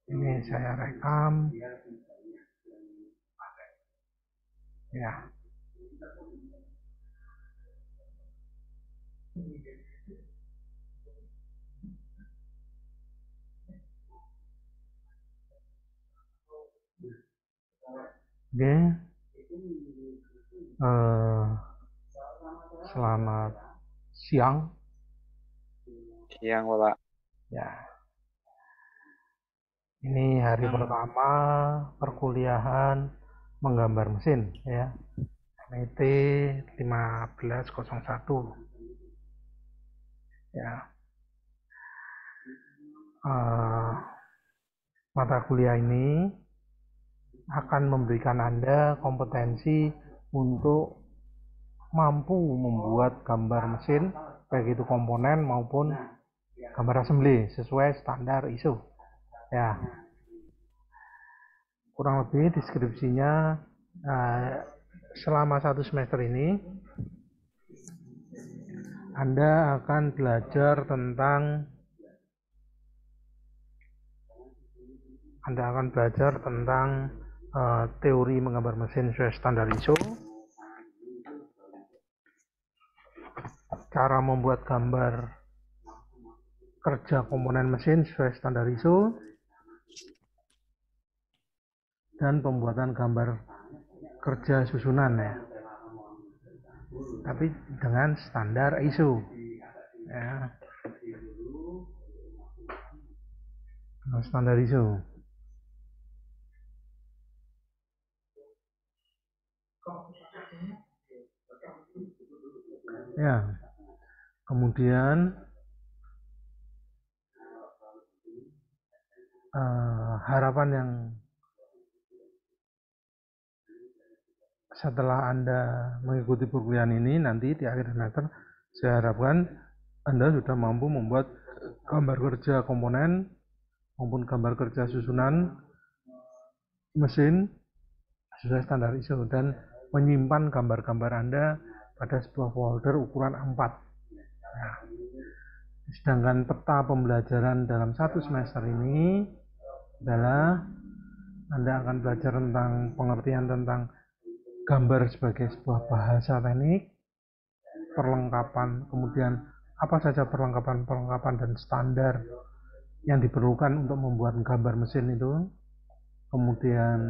Ini saya rekam. Ya. Oke. Selamat siang. Siang, Bapak. Ya. Ini hari pertama perkuliahan menggambar mesin ya. MET 1501. Ya. Mata kuliah ini akan memberikan Anda kompetensi untuk mampu membuat gambar mesin, baik itu komponen maupun gambar assembly sesuai standar ISO. Ya, kurang lebih deskripsinya selama 1 semester ini Anda akan belajar tentang teori menggambar mesin sesuai standar ISO, cara membuat gambar kerja komponen mesin sesuai standar ISO, dan pembuatan gambar kerja susunan ya, tapi dengan standar ISO ya, standar ISO ya. Kemudian harapan yang setelah Anda mengikuti perkuliahan ini, nanti di akhir semester saya harapkan Anda sudah mampu membuat gambar kerja komponen maupun gambar kerja susunan mesin sesuai standar ISO dan menyimpan gambar-gambar Anda pada sebuah folder ukuran A4. Nah, sedangkan peta pembelajaran dalam 1 semester ini adalah Anda akan belajar tentang pengertian tentang gambar sebagai sebuah bahasa teknik, perlengkapan, kemudian apa saja perlengkapan dan standar yang diperlukan untuk membuat gambar mesin itu, kemudian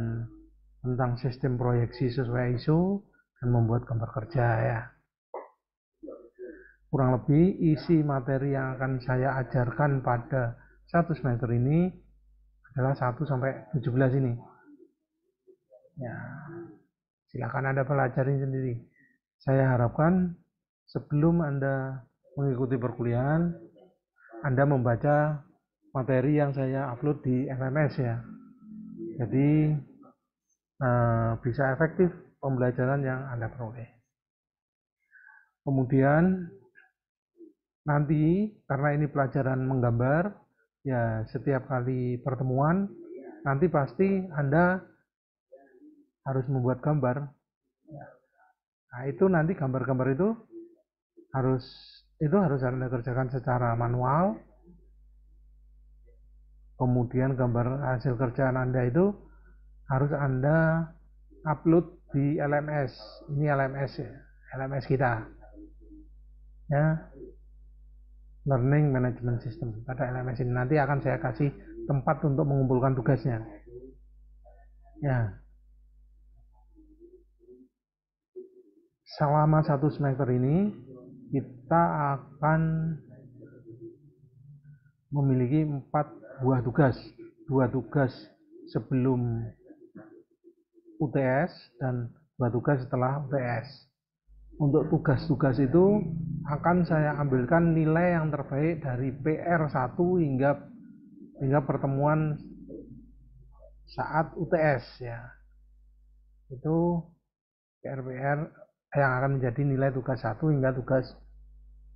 tentang sistem proyeksi sesuai ISO, dan membuat gambar kerja ya. Kurang lebih isi materi yang akan saya ajarkan pada 1 semester ini adalah 1 sampai 17 ini. Ya, silakan Anda pelajari sendiri. Saya harapkan sebelum Anda mengikuti perkuliahan, Anda membaca materi yang saya upload di LMS ya. Jadi bisa efektif pembelajaran yang Anda peroleh. Kemudian nanti karena ini pelajaran menggambar, ya setiap kali pertemuan nanti pasti Anda harus membuat gambar. Nah, itu nanti gambar-gambar itu harus Anda kerjakan secara manual. Kemudian gambar hasil kerjaan Anda itu harus Anda upload di LMS. Ini LMS ya, LMS kita. Ya, Learning Management System. Pada LMS ini nanti akan saya kasih tempat untuk mengumpulkan tugasnya. Ya. Selama 1 semester ini kita akan memiliki 4 buah tugas. 2 tugas sebelum UTS dan 2 tugas setelah UTS. Untuk tugas-tugas itu akan saya ambilkan nilai yang terbaik dari PR1 hingga pertemuan saat UTS ya. Itu PR yang akan menjadi nilai tugas 1 hingga tugas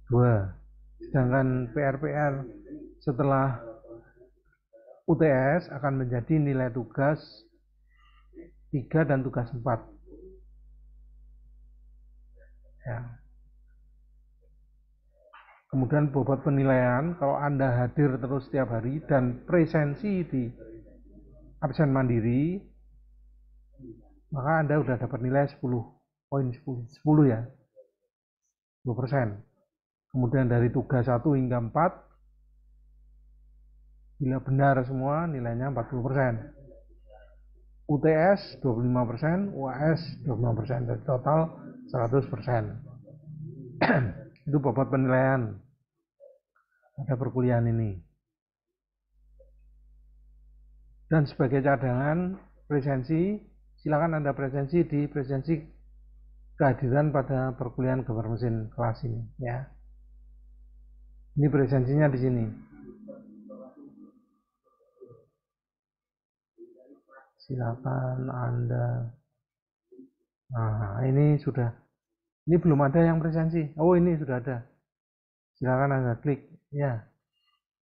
2. Sedangkan PR setelah UTS akan menjadi nilai tugas 3 dan tugas 4. Ya. Kemudian bobot penilaian, kalau Anda hadir terus setiap hari dan presensi di absen mandiri, maka Anda udah dapat nilai 10 poin 10 ya, 10%. Kemudian dari tugas 1 hingga 4, bila benar semua nilainya 40%. UTS 25%, UAS 25%, jadi total 100%. Itu bobot penilaian pada perkuliahan ini. Dan sebagai cadangan presensi, silakan Anda presensi di presensi kehadiran pada perkuliahan gambar mesin kelas ini ya. Ini presensinya di sini. Silakan Anda. Nah, ini sudah. Ini belum ada yang presensi. Oh, ini sudah ada. Silakan Anda klik ya.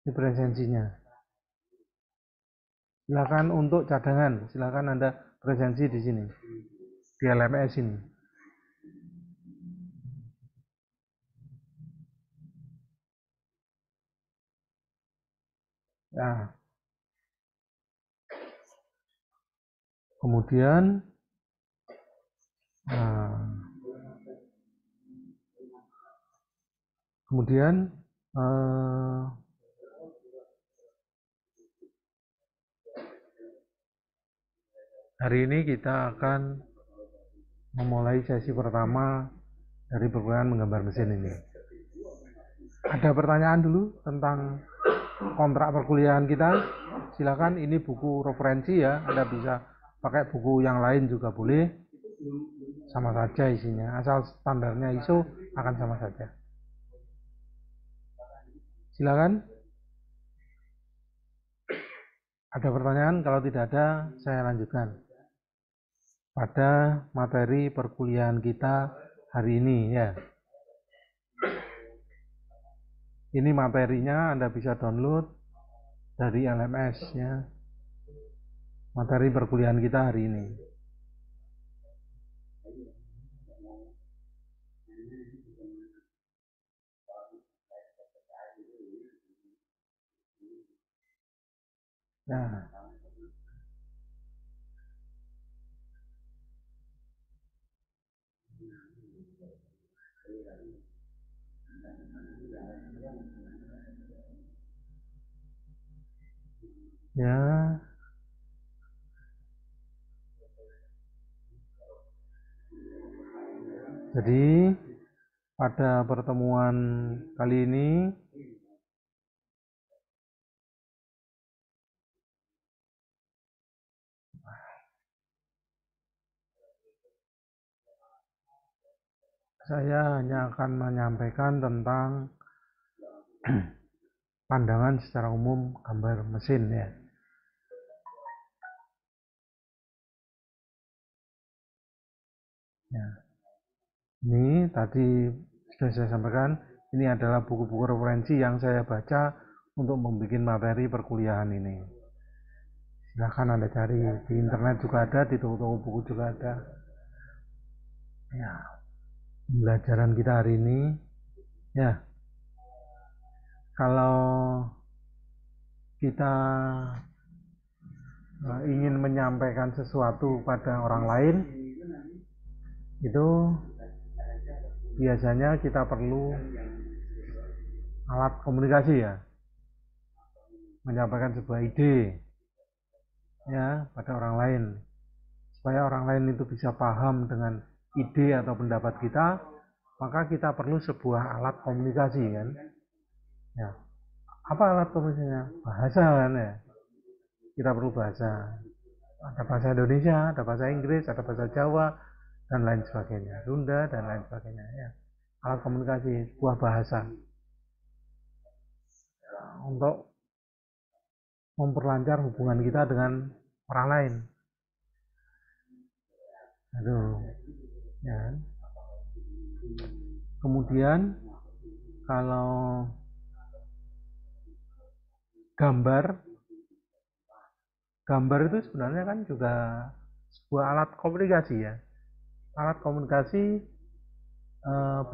Ini presensinya. Silakan untuk cadangan, silakan Anda presensi di sini. Di LMS ini. Nah, kemudian hari ini kita akan memulai sesi pertama dari perkuliahan menggambar mesin ini. Ada pertanyaan dulu tentang kontrak perkuliahan kita? Silakan, ini buku referensi ya, Anda bisa pakai buku yang lain juga boleh, sama saja isinya, asal standarnya ISO akan sama saja. Silakan. Ada pertanyaan? Kalau tidak ada, saya lanjutkan pada materi perkuliahan kita hari ini ya. Ini materinya Anda bisa download dari LMS ya. Materi perkuliahan kita hari ini. Nah, ya. Jadi pada pertemuan kali ini saya hanya akan menyampaikan tentang pandangan secara umum gambar mesin ya. Ya. Ini tadi sudah saya sampaikan, ini adalah buku-buku referensi yang saya baca untuk membuat materi perkuliahan ini. Silahkan Anda cari, di internet juga ada, di toko-toko buku juga ada. Ya, pembelajaran kita hari ini, ya, kalau kita ingin menyampaikan sesuatu pada orang lain, itu biasanya kita perlu alat komunikasi ya, menyampaikan sebuah ide ya pada orang lain, supaya orang lain itu bisa paham dengan ide atau pendapat kita, maka kita perlu sebuah alat komunikasi kan ya. Apa alat komunikasinya? Bahasa kan ya, kita perlu bahasa, ada bahasa Indonesia, ada bahasa Inggris, ada bahasa Jawa dan lain sebagainya, Sunda dan lain sebagainya ya. Alat komunikasi, sebuah bahasa untuk memperlancar hubungan kita dengan orang lain. Aduh, ya. Kemudian kalau gambar itu sebenarnya kan juga sebuah alat komunikasi ya. Alat komunikasi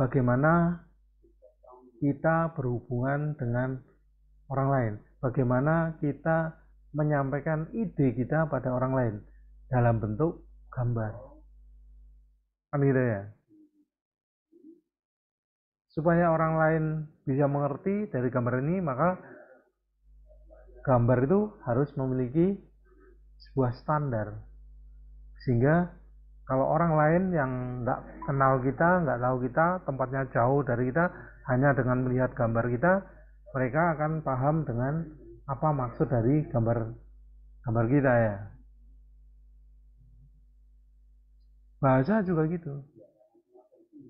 bagaimana kita berhubungan dengan orang lain, bagaimana kita menyampaikan ide kita pada orang lain dalam bentuk gambar. Kan gitu ya. Supaya orang lain bisa mengerti dari gambar ini, maka gambar itu harus memiliki sebuah standar. Sehingga kalau orang lain yang nggak kenal kita, nggak tahu kita, tempatnya jauh dari kita, hanya dengan melihat gambar kita, mereka akan paham dengan apa maksud dari gambar kita ya. Bahasa juga gitu.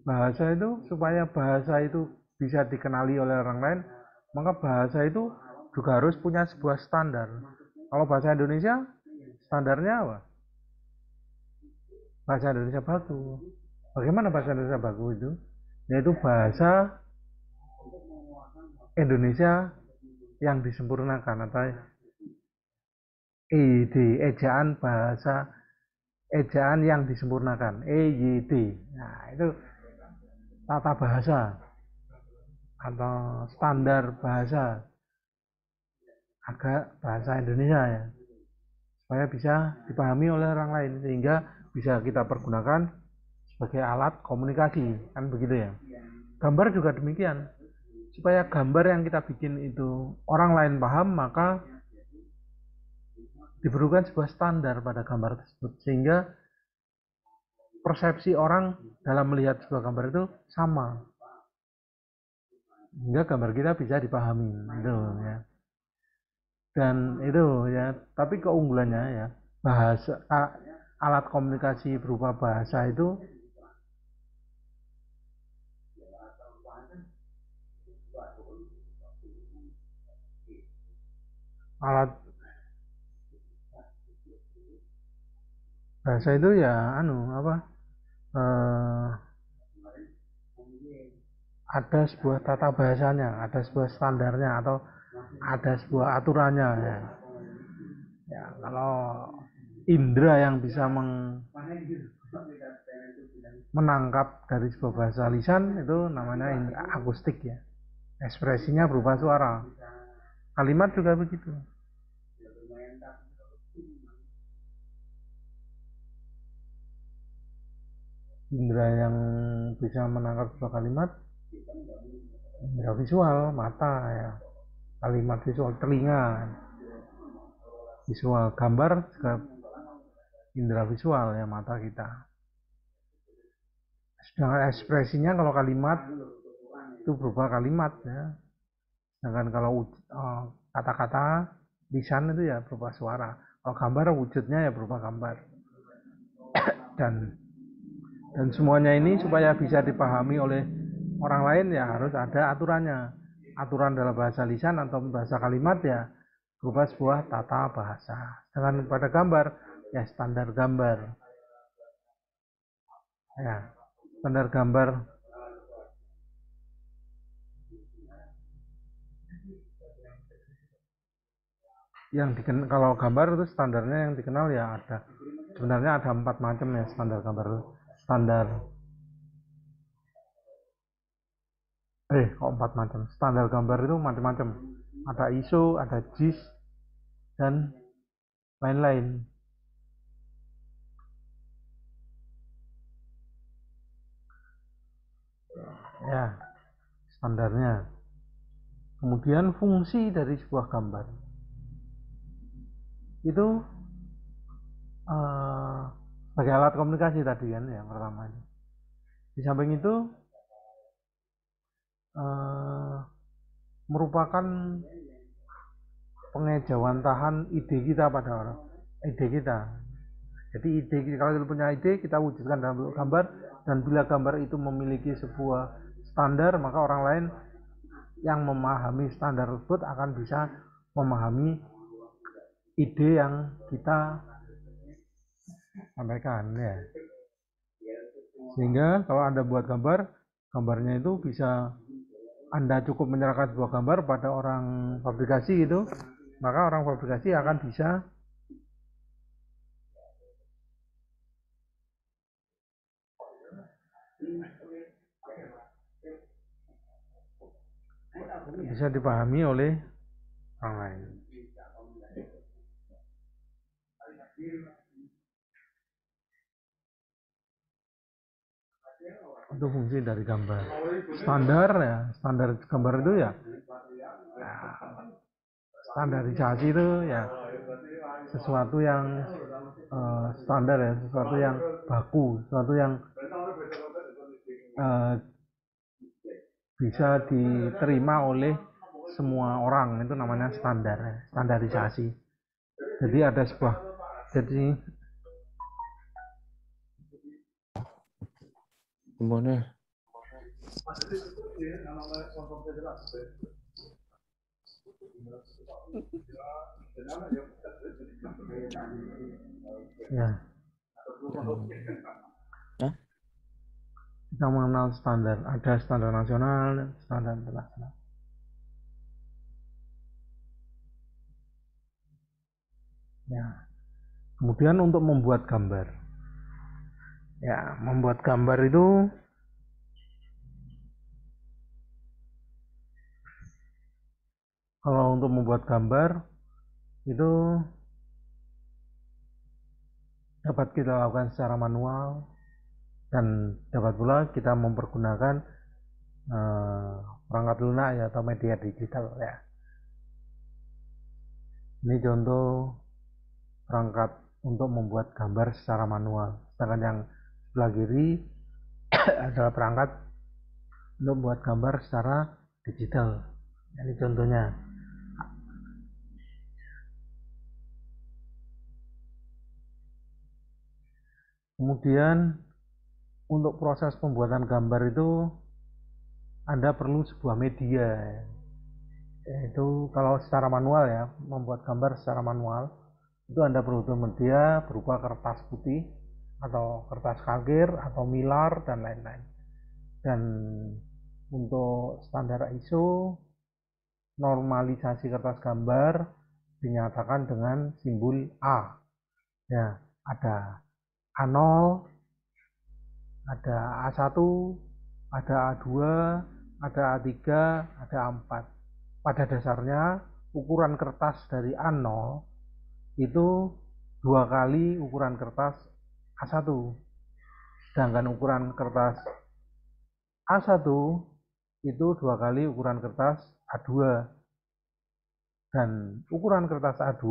Bahasa itu, supaya bahasa itu bisa dikenali oleh orang lain, maka bahasa itu juga harus punya sebuah standar. Kalau bahasa Indonesia, standarnya apa? Bahasa Indonesia baku. Bagaimana bahasa Indonesia baku itu? Yaitu bahasa Indonesia yang disempurnakan, atau ejaan bahasa, ejaan yang disempurnakan, EYD. Nah, itu tata bahasa atau standar bahasa agak bahasa Indonesia ya, supaya bisa dipahami oleh orang lain, sehingga bisa kita pergunakan sebagai alat komunikasi, kan begitu ya. Gambar juga demikian, supaya gambar yang kita bikin itu orang lain paham, maka diperlukan sebuah standar pada gambar tersebut, sehingga persepsi orang dalam melihat sebuah gambar itu sama, sehingga gambar kita bisa dipahami itu ya. Dan itu ya, tapi keunggulannya ya, bahasa, alat komunikasi berupa bahasa itu alat bahasa itu ya ada sebuah tata bahasanya, ada sebuah standarnya, atau ada sebuah aturannya ya. Ya, kalau indera yang bisa menangkap dari sebuah bahasa lisan itu namanya indera akustik ya. Ekspresinya berupa suara. Kalimat juga begitu. Indera yang bisa menangkap sebuah kalimat, indera visual, mata ya. Kalimat visual, telinga, visual, gambar juga indera visual ya, mata kita. Sedangkan ekspresinya kalau kalimat itu berupa kalimat ya. Sedangkan kalau kata-kata lisan itu ya berupa suara. Kalau gambar wujudnya ya berupa gambar. Dan semuanya ini supaya bisa dipahami oleh orang lain ya harus ada aturannya. Aturan dalam bahasa lisan atau bahasa kalimat ya berupa sebuah tata bahasa. Dengan pada gambar ya standar gambar. Ya, standar gambar yang dikenal, kalau gambar itu standarnya yang dikenal ya ada, sebenarnya ada 4 macam ya standar gambar. Standar kok 4 macam standar gambar itu macam-macam, ada ISO, ada JIS, dan lain-lain. Ya, standarnya. Kemudian fungsi dari sebuah gambar itu sebagai alat komunikasi tadi kan yang pertama. Di samping itu merupakan pengejawantahan ide kita pada orang, ide kita. Jadi ide, kalau kita punya ide, kita wujudkan dalam bentuk gambar, dan bila gambar itu memiliki sebuah standar, maka orang lain yang memahami standar tersebut akan bisa memahami ide yang kita sampaikan ya. Sehingga kalau Anda buat gambar, gambarnya itu bisa Anda cukup menyerahkan sebuah gambar pada orang fabrikasi gitu, maka orang fabrikasi akan bisa dipahami oleh orang lain. Itu fungsi dari gambar. Standar ya, standar gambar itu ya, standarisasi itu ya sesuatu yang standar ya, sesuatu yang baku, sesuatu yang bisa diterima oleh semua orang, itu namanya standar ya, standarisasi. Jadi ada sebuah, jadi gimana? Ya. Hah? Kita mengenal standar, ada standar nasional, standar internasional. Ya. Kemudian untuk membuat gambar. Ya, membuat gambar itu kalau untuk membuat gambar itu dapat kita lakukan secara manual dan dapat pula kita mempergunakan perangkat lunak ya, atau media digital ya. Ini contoh perangkat untuk membuat gambar secara manual. Sedangkan yang sebelah kiri adalah perangkat untuk membuat gambar secara digital. Ini contohnya. Kemudian untuk proses pembuatan gambar itu Anda perlu sebuah media, yaitu kalau secara manual ya, membuat gambar secara manual itu Anda perlu media berupa kertas putih atau kertas kalkir atau milar dan lain-lain. Dan untuk standar ISO, normalisasi kertas gambar dinyatakan dengan simbol A. Ya, ada A0, ada A1, ada A2, ada A3, ada A4. Pada dasarnya ukuran kertas dari A0 itu 2 kali ukuran kertas A1. Sedangkan ukuran kertas A1 itu 2 kali ukuran kertas A2. Dan ukuran kertas A2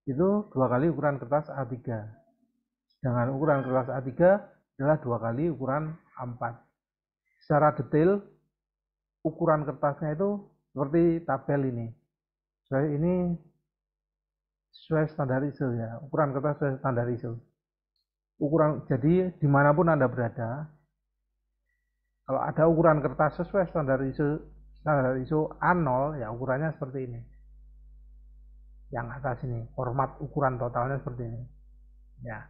itu 2 kali ukuran kertas A3. Sedangkan ukuran kertas A3 adalah 2 kali ukuran A4. Secara detail ukuran kertasnya itu seperti tabel ini. Ini sesuai standar ISO ya, ukuran kertas sesuai standar ISO. Jadi dimanapun Anda berada, kalau ada ukuran kertas sesuai standar ISO A0 ya ukurannya seperti ini. Yang atas ini, format ukuran totalnya seperti ini. Ya.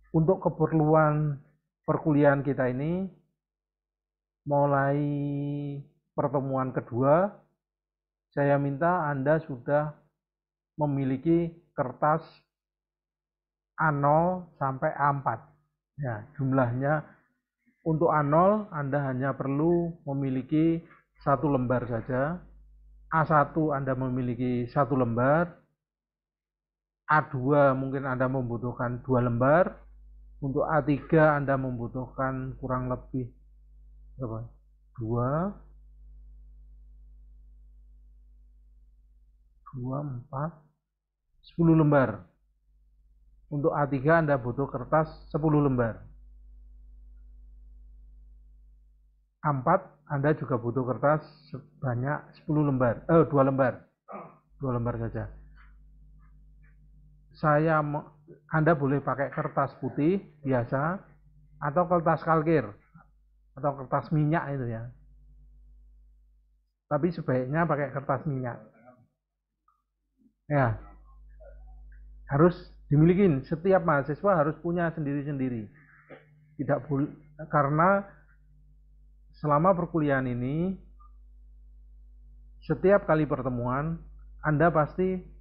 Untuk keperluan perkuliahan kita ini, mulai pertemuan kedua, saya minta Anda sudah memiliki kertas A0 sampai A4. Ya, jumlahnya untuk A0 Anda hanya perlu memiliki 1 lembar saja. A1 Anda memiliki 1 lembar. A2 mungkin Anda membutuhkan 2 lembar. Untuk A3 Anda membutuhkan kurang lebih berapa? 2, 4, 10 lembar. Untuk A3 Anda butuh kertas 10 lembar. A4 Anda juga butuh kertas sebanyak 10 lembar. 2 lembar. 2 lembar saja. Anda boleh pakai kertas putih biasa atau kertas kalkir atau kertas minyak itu ya. Tapi sebaiknya pakai kertas minyak. Ya. Harus dimiliki, setiap mahasiswa harus punya sendiri-sendiri. Tidak boleh, karena selama perkuliahan ini setiap kali pertemuan Anda pasti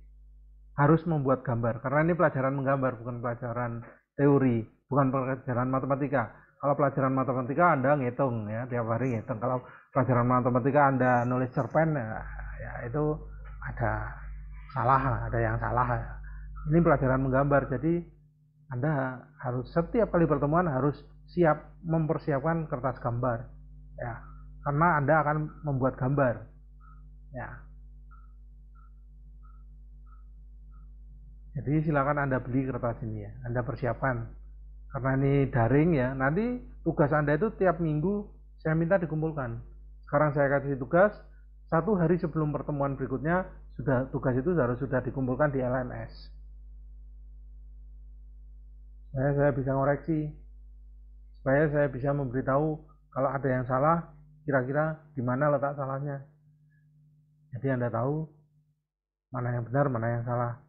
harus membuat gambar, karena ini pelajaran menggambar, bukan pelajaran teori, bukan pelajaran matematika. Kalau pelajaran matematika Anda ngitung ya, tiap hari ngitung. Kalau pelajaran matematika Anda nulis cerpen ya itu ada salah, ada yang salah ya. Ini pelajaran menggambar, jadi Anda harus setiap kali pertemuan harus siap mempersiapkan kertas gambar, ya, karena Anda akan membuat gambar, ya. Jadi silakan Anda beli kertas ini ya, Anda persiapkan. Karena ini daring ya, nanti tugas Anda itu tiap minggu saya minta dikumpulkan. Sekarang saya kasih tugas, 1 hari sebelum pertemuan berikutnya, tugas itu harus sudah dikumpulkan di LMS. Saya bisa ngoreksi, supaya saya bisa memberitahu kalau ada yang salah, kira-kira di mana letak salahnya. Jadi Anda tahu mana yang benar, mana yang salah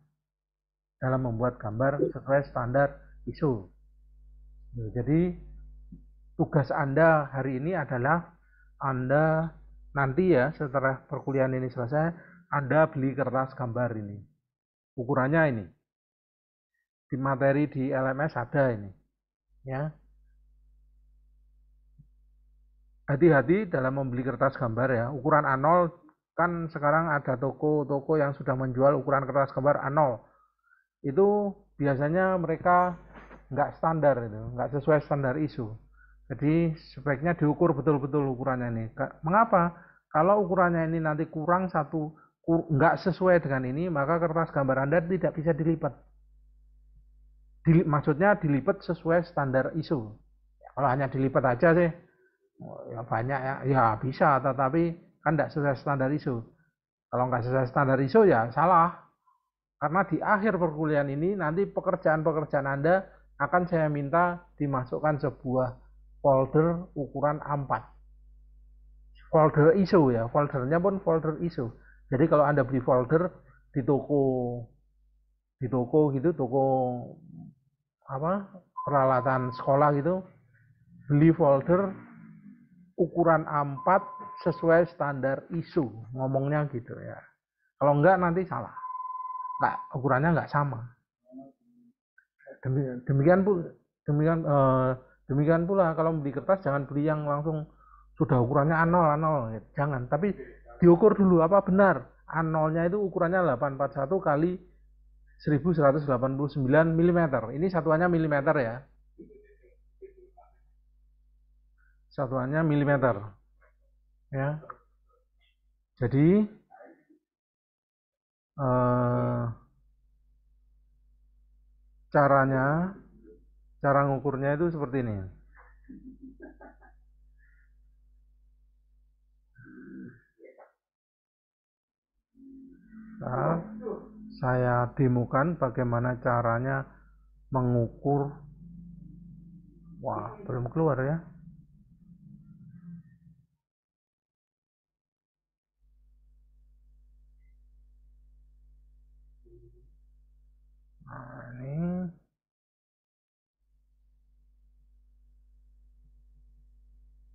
dalam membuat gambar sesuai standar ISO. Jadi tugas Anda hari ini adalah Anda nanti ya setelah perkuliahan ini selesai, Anda beli kertas gambar ini. Ukurannya ini. Di materi di LMS ada ini. Ya. Hati-hati dalam membeli kertas gambar ya. Ukuran A0 kan sekarang ada toko-toko yang sudah menjual ukuran kertas gambar A0. Itu biasanya mereka nggak standar itu, nggak sesuai standar ISO. Jadi sebaiknya diukur betul-betul ukurannya ini. Mengapa? Kalau ukurannya ini nanti kurang satu, nggak sesuai dengan ini, maka kertas gambar Anda tidak bisa dilipat. Maksudnya dilipat sesuai standar ISO. Ya, kalau hanya dilipat aja sih, ya banyak ya, ya bisa, tetapi kan tidak sesuai standar ISO. Kalau nggak sesuai standar ISO ya salah. Karena di akhir perkuliahan ini nanti pekerjaan-pekerjaan Anda akan saya minta dimasukkan sebuah folder ukuran A4. Folder ISO ya, foldernya pun folder ISO. Jadi kalau Anda beli folder di toko gitu, toko apa peralatan sekolah gitu, beli folder ukuran A4 sesuai standar ISO, ngomongnya gitu ya. Kalau enggak nanti salah. Enggak, ukurannya enggak sama. Demikian pula kalau beli kertas jangan beli yang langsung sudah ukurannya A0 A0 jangan, tapi diukur dulu apa benar A0-nya itu ukurannya 841 kali 1189 mm. Ini satuannya milimeter ya. Satuannya milimeter. Ya. Jadi cara ngukurnya itu seperti ini. Nah, saya demokan bagaimana caranya mengukur. Wah, belum keluar ya. Nah, ini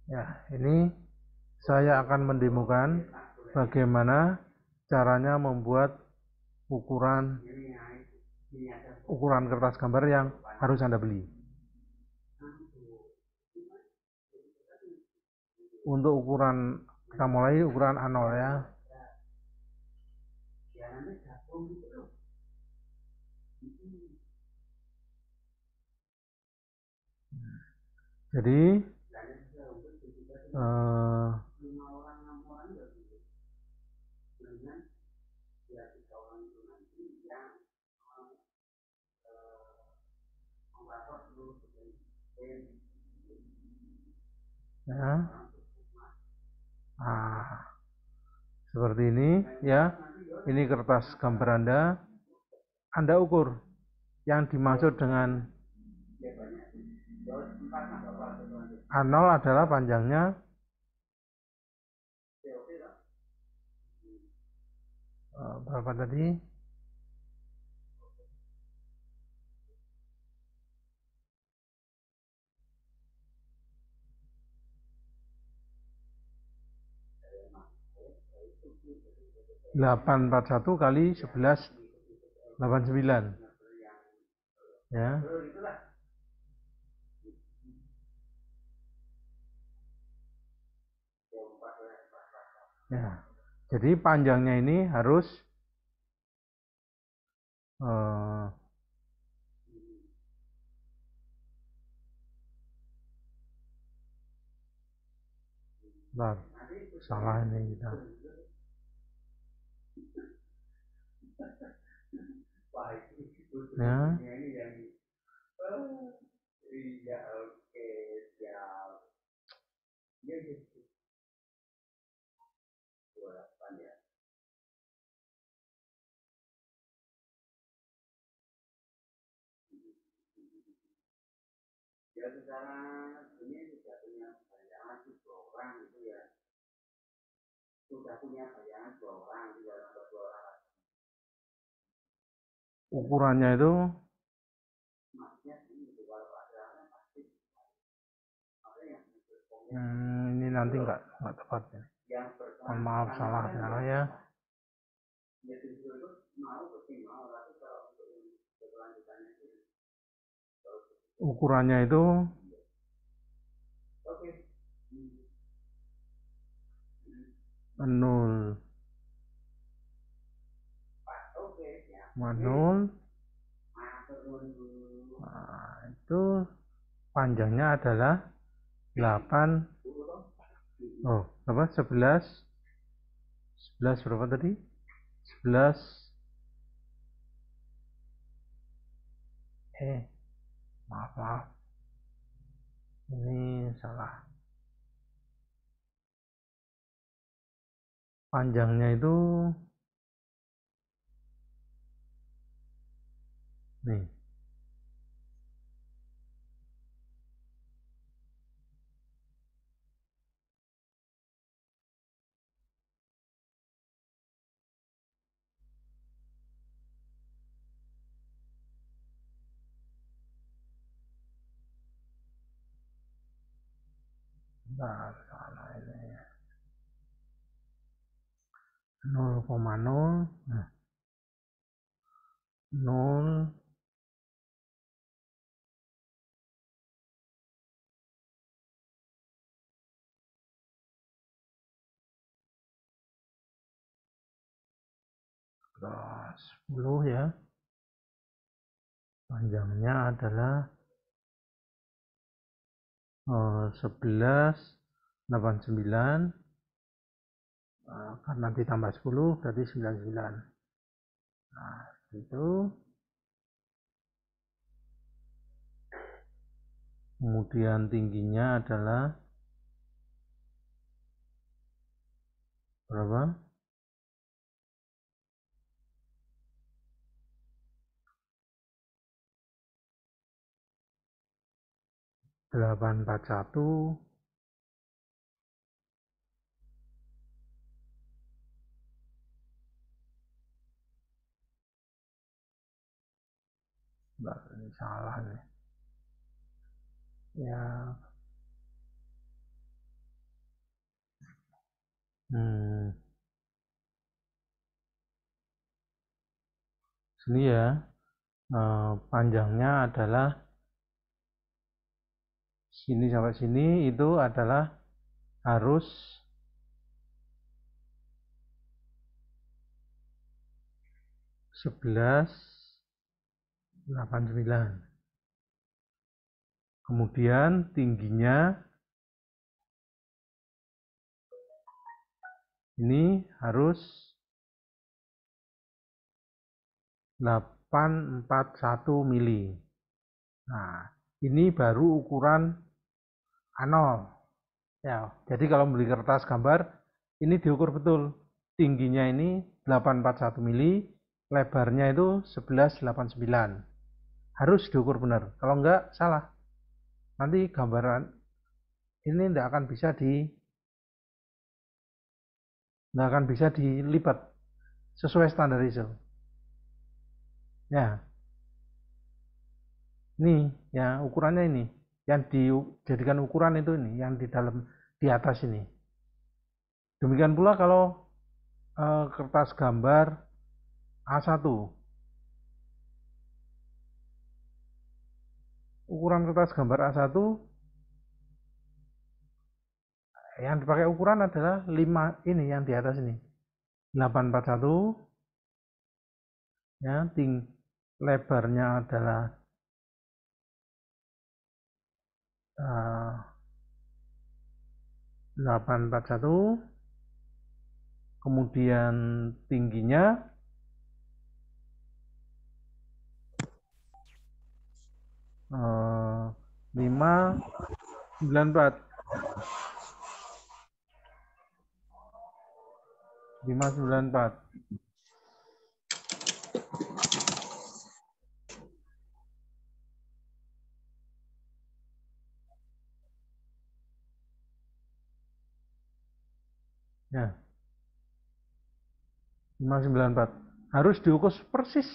ya, ini saya akan mendemokan bagaimana caranya membuat ukuran kertas gambar yang harus Anda beli. Untuk ukuran, kita mulai ukuran A0 ya. Jadi ya, nah, seperti ini ya. Ini kertas gambar Anda ukur. Yang dimaksud dengan A0 adalah panjangnya berapa tadi? 841 kali 1189 ya. Ya. Jadi panjangnya ini harus eh, bentar, salah ini kita. Ya. Ukurannya itu ini nanti nggak tepat ya. Maaf, salah ya. Ukurannya itu 0,0. Nah, itu panjangnya adalah 8. Oh, apa? 11 berapa tadi? 11. Maaf. Ini salah. Panjangnya itu nih. Nah, salah ini. 0,0. Nah, 0. Terus 10 ya. Panjangnya adalah 11,89. Karena ditambah 10 berarti 99. Nah, itu. Kemudian tingginya adalah berapa? 841. Nah, ini salah nih. Ya. Sini ya. Panjangnya adalah sini sampai sini itu adalah harus 11,89. Kemudian tingginya ini harus 841 mili. Nah, ini baru ukuran A0. Ya, jadi kalau beli kertas gambar ini diukur betul. Tingginya ini 841 mili, lebarnya itu 11,89. Harus diukur benar. Kalau enggak salah. Nanti gambaran ini enggak akan bisa dilipat sesuai standar ISO. Ya. Ini ya ukurannya ini. Yang dijadikan ukuran itu ini, yang di atas ini. Demikian pula kalau kertas gambar A1. Ukuran kertas gambar A1 yang dipakai ukuran adalah 5 ini yang di atas ini. 841 ya, lebarnya adalah 841, kemudian tingginya 594. 594. Ya, 594. Harus diukur persis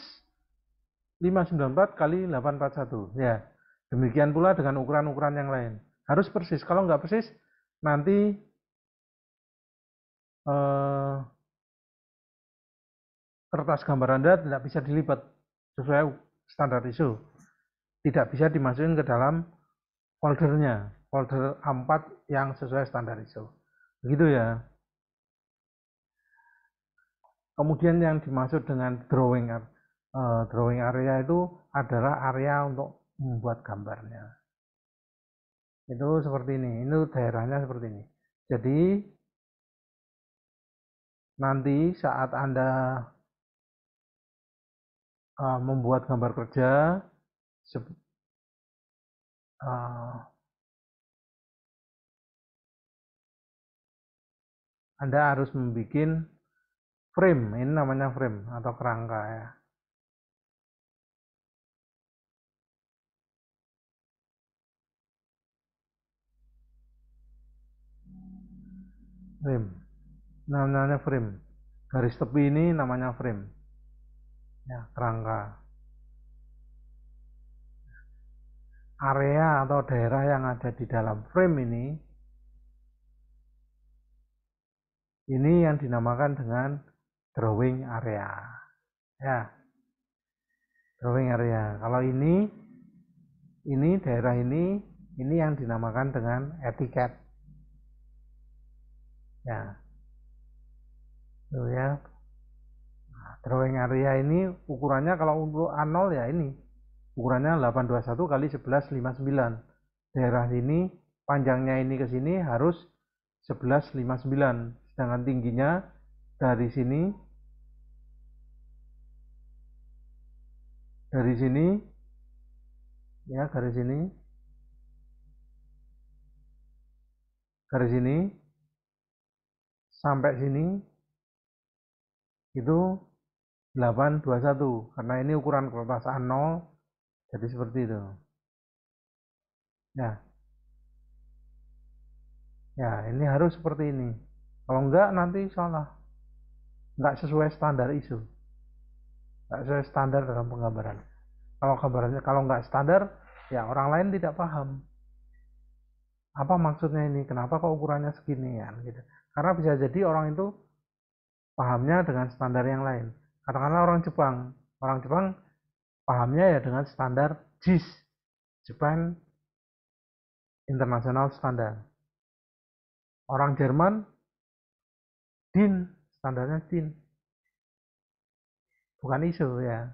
594 kali 841. Ya, demikian pula dengan ukuran-ukuran yang lain. Harus persis. Kalau nggak persis, nanti kertas gambar Anda tidak bisa dilipat sesuai standar ISO. Tidak bisa dimasukin ke dalam foldernya, folder A4 yang sesuai standar ISO. Begitu ya. Kemudian yang dimaksud dengan drawing area itu adalah area untuk membuat gambarnya. Itu seperti ini, daerahnya seperti ini. Jadi nanti saat Anda membuat gambar kerja, Anda harus membuat frame, ini namanya frame atau kerangka ya. Frame, namanya frame. Garis tepi ini namanya frame, ya kerangka. Area atau daerah yang ada di dalam frame ini yang dinamakan dengan drawing area. Ya, drawing area. Kalau ini daerah ini yang dinamakan dengan etiket. Ya, tuh ya. Nah, drawing area ini ukurannya kalau untuk A0 ya ini ukurannya 821 kali 1159. Daerah ini panjangnya ini ke sini harus 1159, sedangkan tingginya dari sini ya garis ini sampai sini itu 821 karena ini ukuran kertas A0, jadi seperti itu. Ya, ini harus seperti ini. Kalau enggak nanti salah. Enggak sesuai standar ISO. Enggak sesuai standar dalam penggambaran. Kalau enggak standar, ya orang lain tidak paham. Apa maksudnya ini? Kenapa kok ukurannya segini ya? Gitu. Karena bisa jadi orang itu pahamnya dengan standar yang lain. Katakanlah orang Jepang. Orang Jepang pahamnya ya dengan standar JIS, Japan International Standard. Orang Jerman DIN, standarnya DIN. Bukan ISO ya.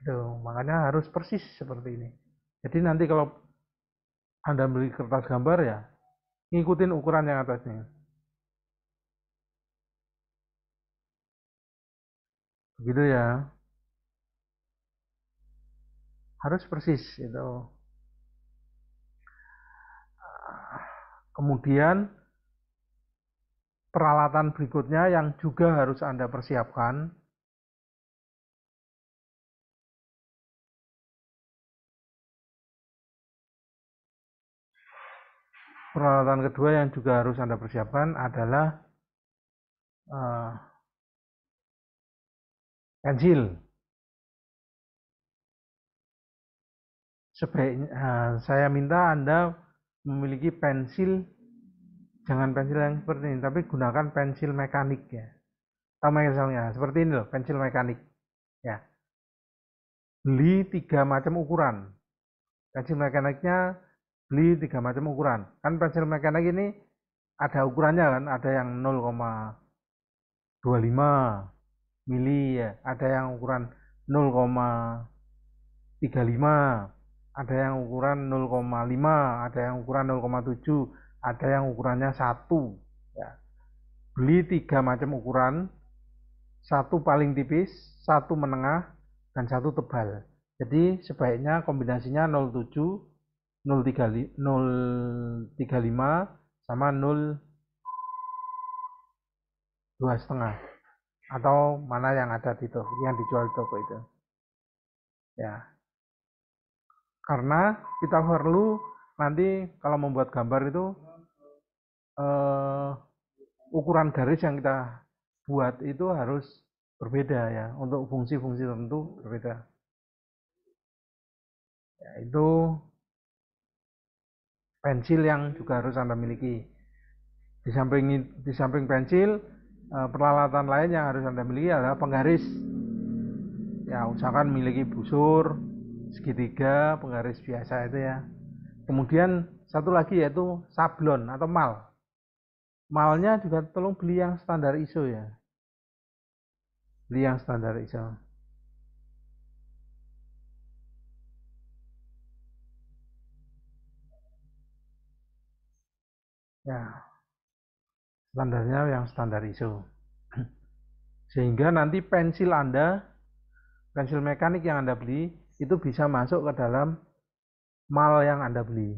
Itu makanya harus persis seperti ini. Jadi nanti kalau Anda beli kertas gambar ya ngikutin ukuran yang atasnya. Begitu ya. Harus persis itu. Kemudian peralatan berikutnya yang juga harus Anda persiapkan peralatan kedua yang juga harus Anda persiapkan adalah pensil. Sebaiknya saya minta Anda memiliki pensil, jangan pensil yang seperti ini, tapi gunakan pensil mekanik ya. Tahu misalnya seperti ini loh, pensil mekanik ya. Beli 3 macam ukuran. Pensil mekaniknya beli 3 macam ukuran. Kan pensil mekanik ini ada ukurannya kan, ada yang 0,25 mili ya, ada yang ukuran 0,35, ada yang ukuran 0,5, ada yang ukuran 0,7, ada yang ukurannya 1. Ya. Beli 3 macam ukuran, satu paling tipis, satu menengah, dan satu tebal. Jadi sebaiknya kombinasinya 0,7, 0,35 sama 0,2,5 atau mana yang ada di toko, yang dijual di toko itu. Ya, karena kita perlu nanti kalau membuat gambar itu ukuran garis yang kita buat itu harus berbeda ya, untuk fungsi-fungsi tertentu berbeda. Ya, itu pensil yang juga harus Anda miliki. Di samping pensil, peralatan lain yang harus Anda miliki adalah penggaris. Ya, usahakan miliki busur, segitiga, penggaris biasa itu ya. Kemudian satu lagi yaitu sablon atau mal. Malnya juga tolong beli yang standar ISO ya. Beli yang standar ISO. Ya, standarnya yang standar ISO. Sehingga nanti pensil Anda, pensil mekanik yang Anda beli, itu bisa masuk ke dalam mal yang Anda beli.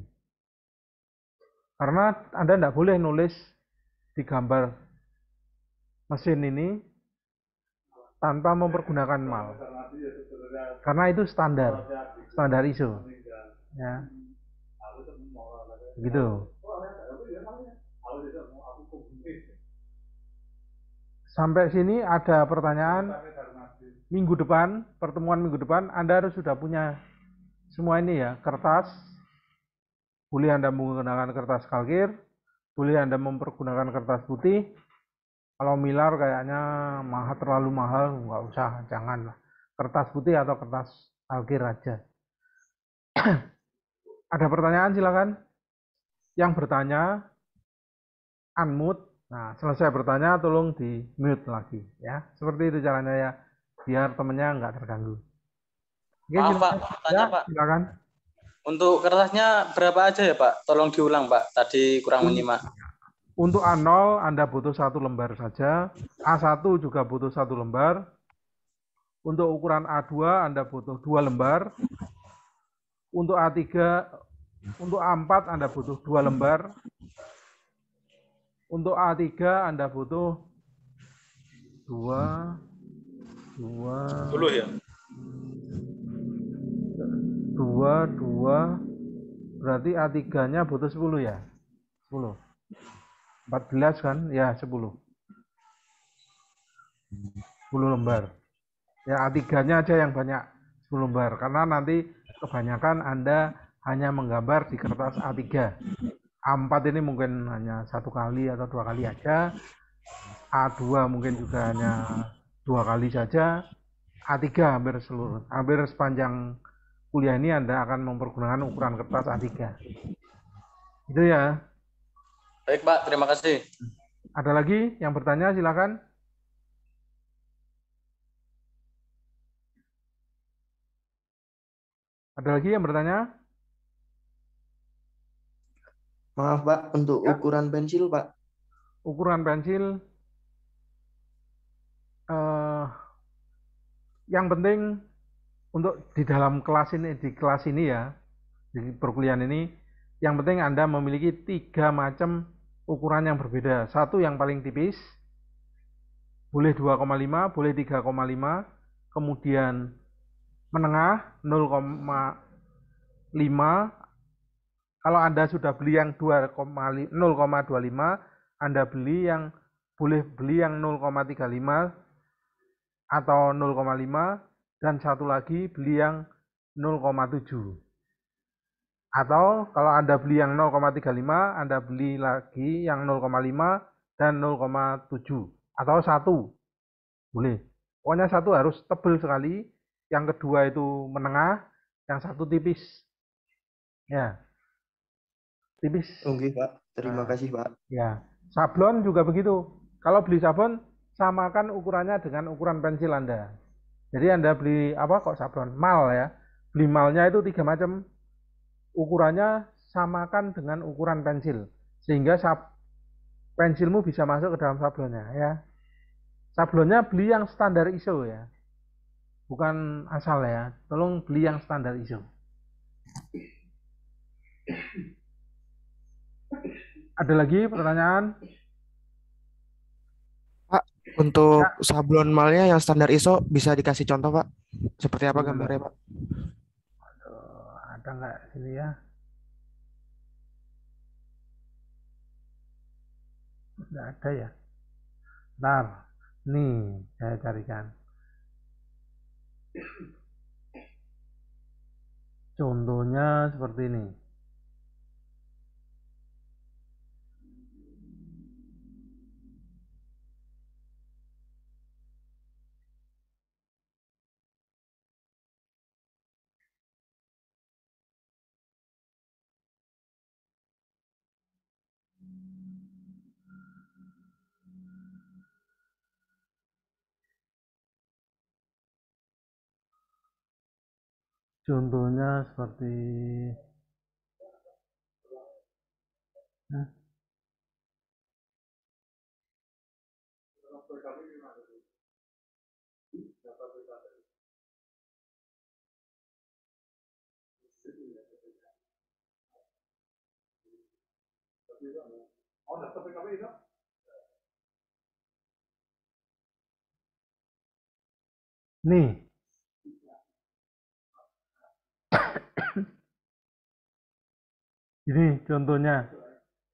Karena Anda tidak boleh nulis di gambar mesin ini tanpa mempergunakan mal. Karena itu standar ISO. Ya. Gitu. Sampai sini ada pertanyaan? Pertemuan minggu depan, Anda harus sudah punya semua ini ya, kertas. Boleh Anda menggunakan kertas kalkir, boleh Anda mempergunakan kertas putih. Kalau Milar kayaknya terlalu mahal, nggak usah, jangan. Kertas putih atau kertas kalkir aja. Ada pertanyaan silakan. Yang bertanya, unmute. Nah, selesai bertanya tolong di mute lagi ya. Seperti itu caranya ya, biar temennya nggak terganggu. Oke, Maaf Pak, tanya ya, Pak. silakan. Untuk kertasnya berapa aja ya Pak? Tolong diulang Pak, tadi kurang menyimak. Untuk A0 Anda butuh 1 lembar saja, A1 juga butuh 1 lembar. Untuk ukuran A2 Anda butuh 2 lembar. Untuk A3, untuk A4 Anda butuh 2 lembar. Untuk A3 Anda butuh 10 ya. 2 berarti A3-nya butuh 10 ya? 10. 14 kan? Ya, 10. 10 lembar. Ya, A3-nya aja yang banyak 10 lembar. Karena nanti kebanyakan Anda hanya menggambar di kertas A3. A4 ini mungkin hanya 1 kali atau 2 kali aja. A2 mungkin juga hanya 2 kali saja. A3 hampir sepanjang kuliah ini Anda akan mempergunakan ukuran kertas A3. Itu ya. Baik Pak, terima kasih. Ada lagi yang bertanya, silakan. Ada lagi yang bertanya? Maaf Pak, untuk ya. Ukuran pensil Pak. Ukuran pensil, yang penting untuk di dalam kelas ini ya, di perkuliahan ini, yang penting Anda memiliki 3 macam ukuran yang berbeda. Satu yang paling tipis, boleh 2,5, boleh 3,5, kemudian menengah 0,5. Kalau Anda sudah beli yang 0,25, Anda boleh beli yang 0,35 atau 0,5, dan satu lagi beli yang 0,7. Atau kalau Anda beli yang 0,35, Anda beli lagi yang 0,5 dan 0,7. Atau 1. Boleh. Pokoknya 1 harus tebal sekali, yang kedua itu menengah, yang 1 tipis. Ya. Tipis. Oke Pak, terima kasih Pak. Ya, sablon juga begitu. Kalau beli sablon, samakan ukurannya dengan ukuran pensil Anda. Jadi Anda beli apa kok sablon? Mal ya. Beli malnya itu 3 macam. Ukurannya samakan dengan ukuran pensil. Sehingga pensilmu bisa masuk ke dalam sablonnya ya. Sablonnya beli yang standar ISO ya. Bukan asal ya. Tolong beli yang standar ISO. Ada lagi pertanyaan? Pak, untuk Ya. sablon malnya yang standar ISO bisa dikasih contoh, Pak? Seperti apa gambarnya, Pak? Ada nggak sini ya? Nggak ada ya. Ntar, nih saya carikan. Contohnya seperti ini. Contohnya seperti Hah? Nih, ini contohnya.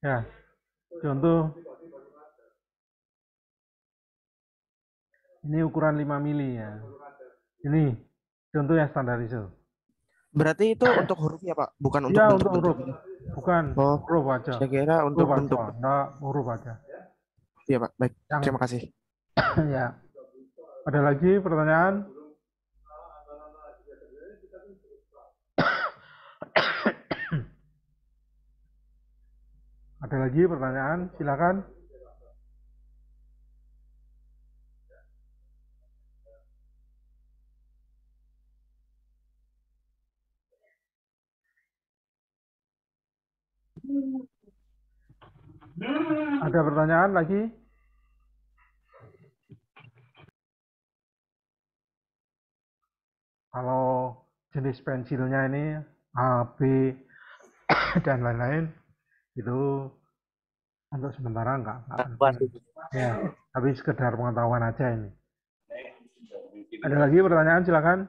Ya, contoh ini ukuran 5 mili ya. Ini contoh yang standar ISO. Berarti itu untuk hurufnya, Pak, bukan untuk Iya, untuk huruf. bentuk-bentuknya. Bukan Oh, huruf aja. saya kira untuk Huruf aja, bentuk. enggak huruf aja. Iya, Pak. Baik. Yang Terima kasih. ya. Ada lagi pertanyaan? Ada lagi pertanyaan? Silakan. Ada pertanyaan lagi? Kalau jenis pensilnya ini A, B, dan lain-lain itu untuk sementara enggak penting. Ya, tapi sekedar pengetahuan aja ini. Ada lagi pertanyaan? Silakan.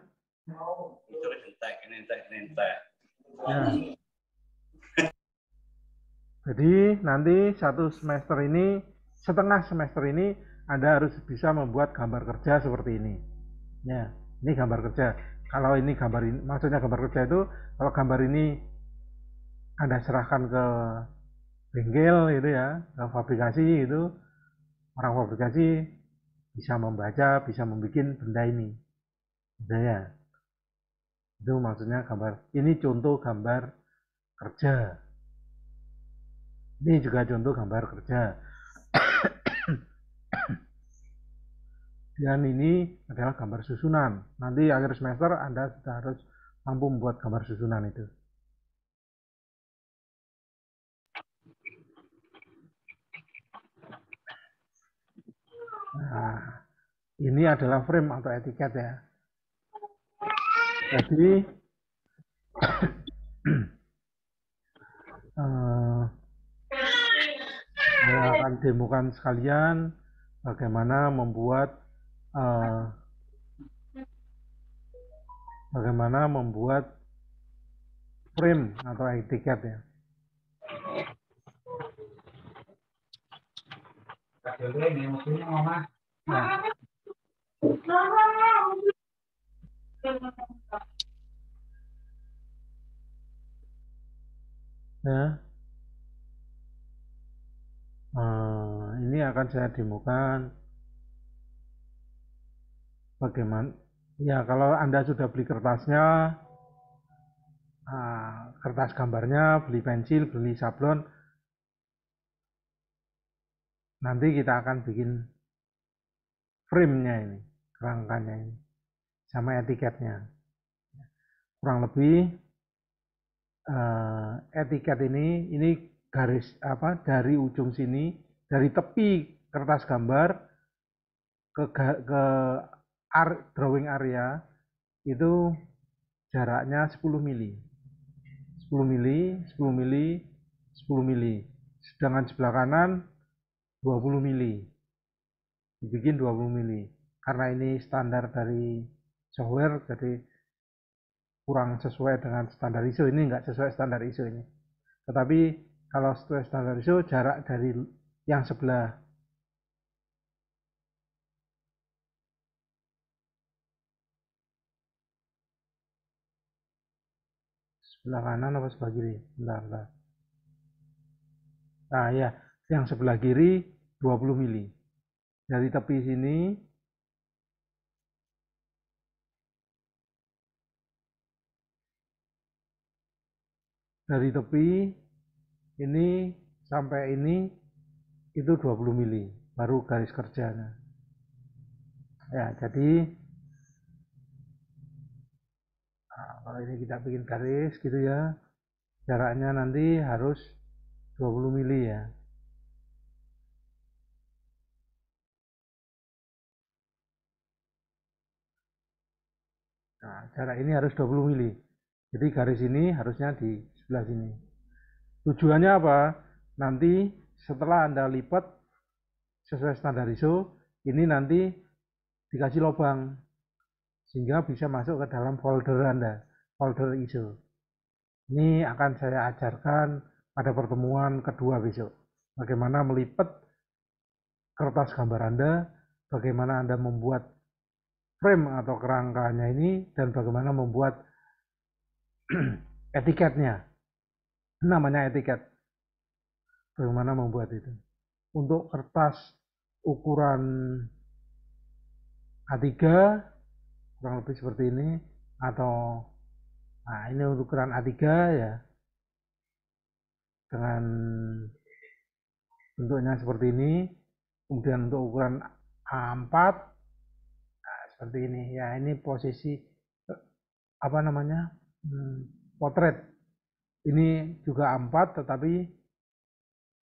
Ya. Jadi nanti setengah semester ini Anda harus bisa membuat gambar kerja seperti ini. Ya, ini gambar kerja. Kalau ini maksudnya gambar kerja itu kalau gambar ini Anda serahkan ke bengkel itu ya, ke fabrikasi itu orang fabrikasi bisa membaca, bisa membuat benda ini. Gitu ya. Itu maksudnya gambar. Ini contoh gambar kerja. Ini juga contoh gambar kerja. Dan ini adalah gambar susunan. Nanti akhir semester Anda sudah harus mampu membuat gambar susunan itu. Nah, ini adalah frame atau etiket ya. Jadi saya akan demokan sekalian bagaimana membuat frame atau etiket ya. Ya. Ini akan saya demokan bagaimana. Ya, kalau Anda sudah beli kertasnya, kertas gambarnya, beli pensil, beli sablon, nanti kita akan bikin frame-nya ini, kerangkanya ini. sama etiketnya. Kurang lebih etiket ini garis dari ujung sini, dari tepi kertas gambar ke drawing area itu jaraknya 10 mili. 10 mili, 10 mili, 10 mili. Sedangkan sebelah kanan 20 mili. Dibikin 20 mili. Karena ini standar dari software, jadi kurang sesuai dengan standar ISO. Ini enggak sesuai standar ISO ini. Tetapi kalau sesuai standar ISO, jarak dari yang sebelah kanan apa sebelah kiri? Bentar. Nah ya, yang sebelah kiri 20 mili. Dari tepi sini dari tepi ini sampai ini itu 20 mili baru garis kerjanya. Ya, jadi kalau ini kita bikin garis gitu ya, jaraknya nanti harus 20 mili ya. Nah, jarak ini harus 20 mili. Jadi garis ini harusnya di sebelah sini. Tujuannya apa? Nanti setelah Anda lipat sesuai standar ISO, ini nanti dikasih lubang sehingga bisa masuk ke dalam folder Anda, folder ISO. Ini akan saya ajarkan pada pertemuan kedua besok. Bagaimana melipat kertas gambar Anda, bagaimana Anda membuat frame atau kerangkanya ini, dan bagaimana membuat etiketnya. Namanya etiket. Bagaimana membuat itu. Untuk kertas ukuran A3 kurang lebih seperti ini, atau nah ini ukuran A3 ya, dengan bentuknya seperti ini. Kemudian untuk ukuran A4 nah, seperti ini ya, ini posisi potret. Ini juga A4 tetapi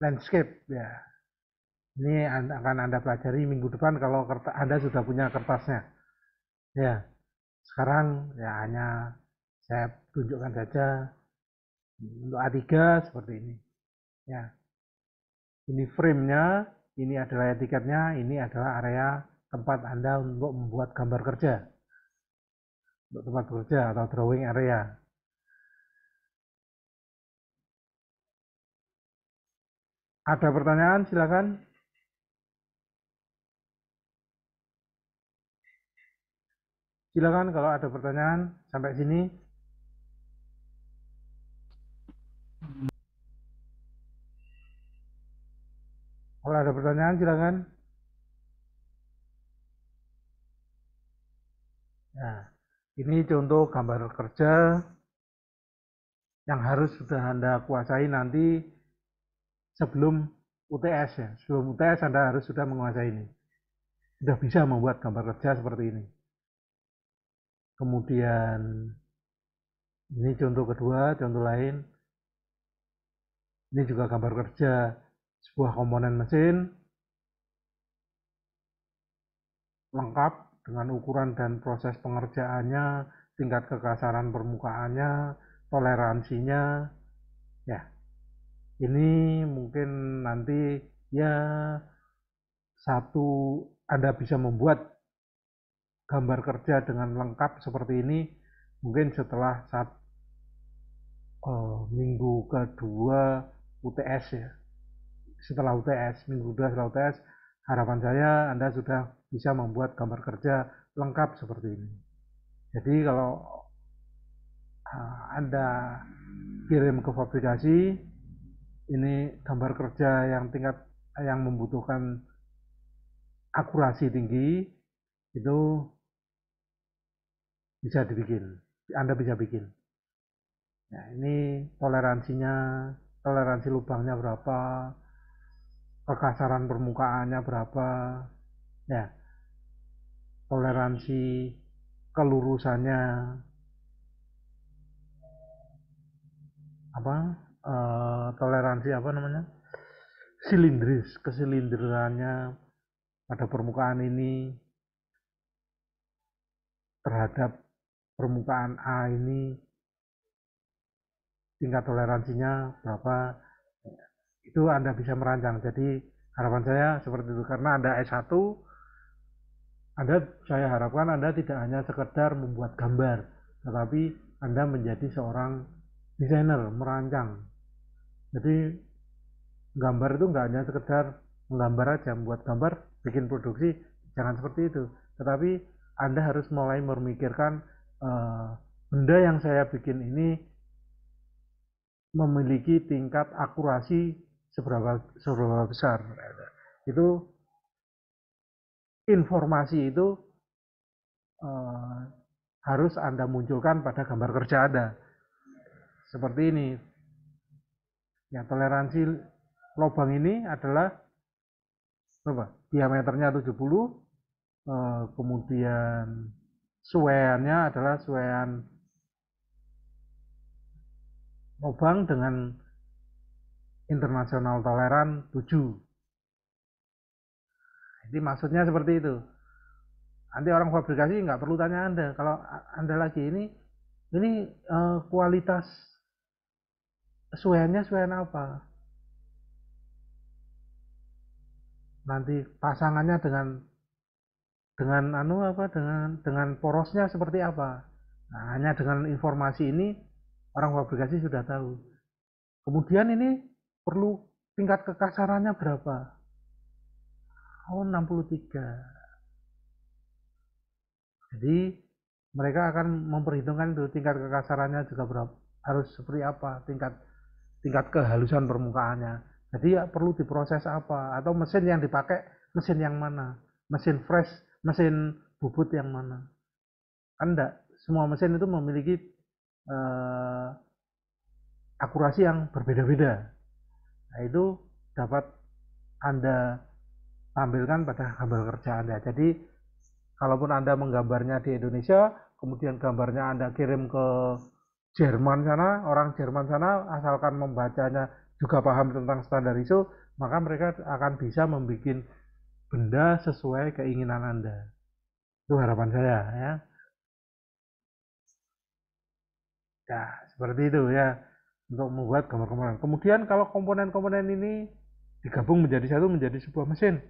landscape ya. Ini akan Anda pelajari minggu depan kalau Anda sudah punya kertasnya. Ya, sekarang ya hanya saya tunjukkan saja untuk A3 seperti ini. Ya, ini frame-nya, ini adalah etiketnya, ini adalah area tempat Anda untuk membuat gambar kerja. Untuk tempat kerja atau drawing area. Ada pertanyaan? Silakan. Silakan kalau ada pertanyaan sampai sini. Kalau ada pertanyaan silakan. Ya, ini contoh gambar kerja yang harus sudah Anda kuasai nanti sebelum UTS ya. Sebelum UTS Anda harus sudah menguasai ini. Sudah bisa membuat gambar kerja seperti ini. Kemudian ini contoh kedua, contoh lain. Ini juga gambar kerja sebuah komponen mesin lengkap dengan ukuran dan proses pengerjaannya, tingkat kekasaran permukaannya, toleransinya. Ya, ini mungkin nanti ya Anda bisa membuat gambar kerja dengan lengkap seperti ini mungkin setelah minggu kedua UTS ya. Setelah UTS, minggu kedua setelah UTS, harapan saya Anda sudah bisa membuat gambar kerja lengkap seperti ini. Jadi kalau Anda kirim ke fabrikasi, ini gambar kerja yang membutuhkan akurasi tinggi, itu bisa dibikin. Anda bisa bikin. Ya, ini toleransi lubangnya berapa, kekasaran permukaannya berapa, ya, toleransi kelurusannya toleransi silindris, kesilindrannya pada permukaan ini terhadap permukaan A ini tingkat toleransinya berapa, itu Anda bisa merancang. Jadi harapan saya seperti itu, karena Anda S1, saya harapkan Anda tidak hanya sekedar membuat gambar, tetapi Anda menjadi seorang desainer, merancang. Jadi gambar itu nggak hanya sekedar menggambar aja, membuat gambar, bikin produksi, jangan seperti itu. Tetapi Anda harus mulai memikirkan benda yang saya bikin ini memiliki tingkat akurasi seberapa besar. Itu informasi itu harus Anda munculkan pada gambar kerja Anda. Seperti ini. Ya, toleransi lubang ini adalah diameternya 70, kemudian suweannya adalah suwean lubang dengan internasional toleran 7. Jadi maksudnya seperti itu. Nanti orang fabrikasi nggak perlu tanya Anda. Kalau Anda lagi ini kualitas suweannya suwean apa? Nanti pasangannya dengan porosnya seperti apa? Nah, hanya dengan informasi ini orang fabrikasi sudah tahu. Kemudian ini perlu tingkat kekasarannya berapa? 63. Jadi mereka akan memperhitungkan itu tingkat kekasarannya juga berapa, harus seperti apa, tingkat kehalusan permukaannya. Jadi ya perlu diproses apa, atau mesin yang dipakai mesin yang mana, mesin fresh, mesin bubut yang mana. Kan enggak, semua mesin itu memiliki akurasi yang berbeda-beda. Nah, itu dapat Anda tampilkan pada gambar kerja Anda. Jadi kalaupun Anda menggambarnya di Indonesia, kemudian gambarnya Anda kirim ke Jerman sana, orang Jerman sana asalkan membacanya juga paham tentang standar ISO, maka mereka akan bisa membuat benda sesuai keinginan Anda. Itu harapan saya ya. Ya, seperti itu ya, untuk membuat gambar komponen. Kemudian kalau komponen-komponen ini digabung menjadi satu, menjadi sebuah mesin,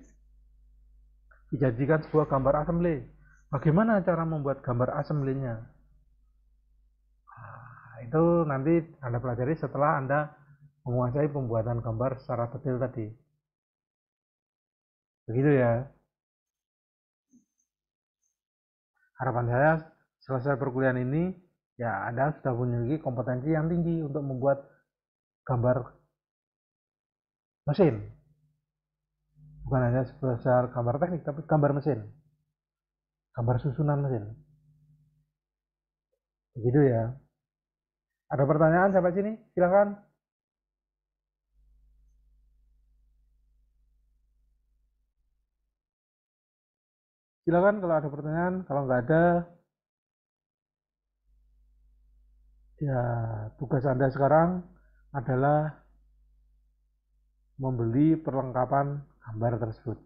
dijadikan sebuah gambar assembly. Bagaimana cara membuat gambar assembly-nya? Nah, itu nanti Anda pelajari setelah Anda menguasai pembuatan gambar secara detail tadi. Begitu ya. Harapan saya selesai perkuliahan ini, ya Anda sudah memiliki kompetensi yang tinggi untuk membuat gambar mesin. Bukan hanya sebesar gambar teknik, tapi gambar mesin. Gambar susunan mesin. Begitu ya. Ada pertanyaan sampai sini? Silakan. Silakan kalau ada pertanyaan. Kalau nggak ada, ya tugas Anda sekarang adalah membeli perlengkapan gambar tersebut.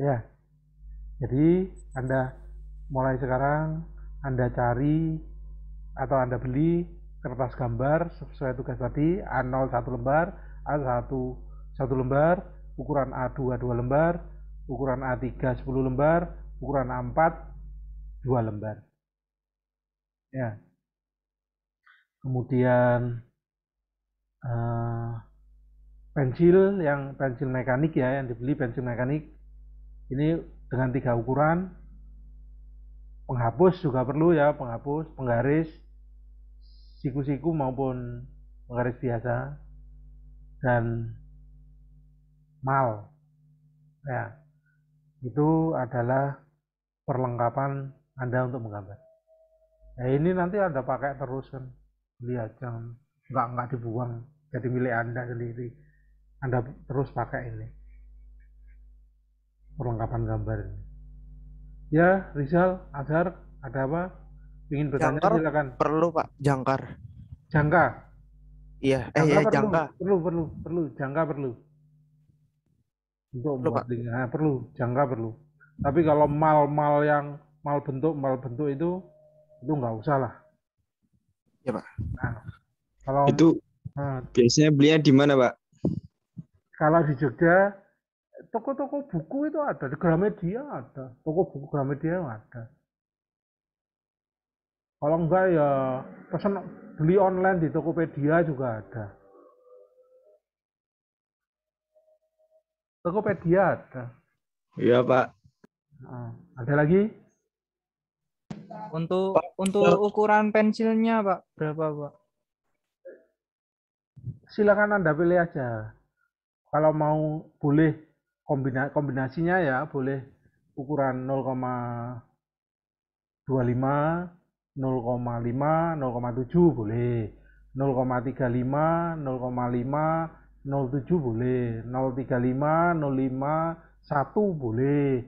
Ya. Jadi Anda mulai sekarang Anda cari atau Anda beli kertas gambar sesuai tugas tadi, A0 1 lembar, A1 1 lembar, ukuran A2 2 lembar, ukuran A3 10 lembar, ukuran A4 2 lembar. Ya. Kemudian pensil mekanik ya, yang dibeli pensil mekanik ini dengan 3 ukuran. Penghapus juga perlu ya, penghapus, penggaris, siku-siku maupun penggaris biasa, dan mal. Ya, itu adalah perlengkapan Anda untuk menggambar. Nah, ini nanti Anda pakai terus kan, lihat jangan nggak dibuang, jadi milik Anda sendiri. Anda terus pakai ini perlengkapan gambar ini. Ya, Rizal, Azhar, Ada apa? Ingin bertanya Jangkar silakan. perlu Pak, jangkar. Jangka. Iya, Jangka ya perlu, jangka perlu. Jangka perlu. Untuk perlu membuat Pak. link. Nah, perlu. Jangka perlu. Tapi kalau mal bentuk itu nggak usah lah. Ya Pak. Nah, kalau Itu nah, biasanya belinya di mana, Pak? kalau di Jogja toko-toko buku itu ada, di Gramedia ada, toko buku Gramedia ada. Kalau enggak ya pesan beli online di Tokopedia juga ada. Tokopedia ada. Iya, Pak. Nah, ada lagi? Untuk ukuran pensilnya Pak, berapa Pak? Silakan Anda pilih aja. Kalau mau boleh kombinasinya ya boleh ukuran 0,25, 0,5, 0,7 boleh. 0,35, 0,5, 0,7 boleh. 0,35, 0,5, 1 boleh.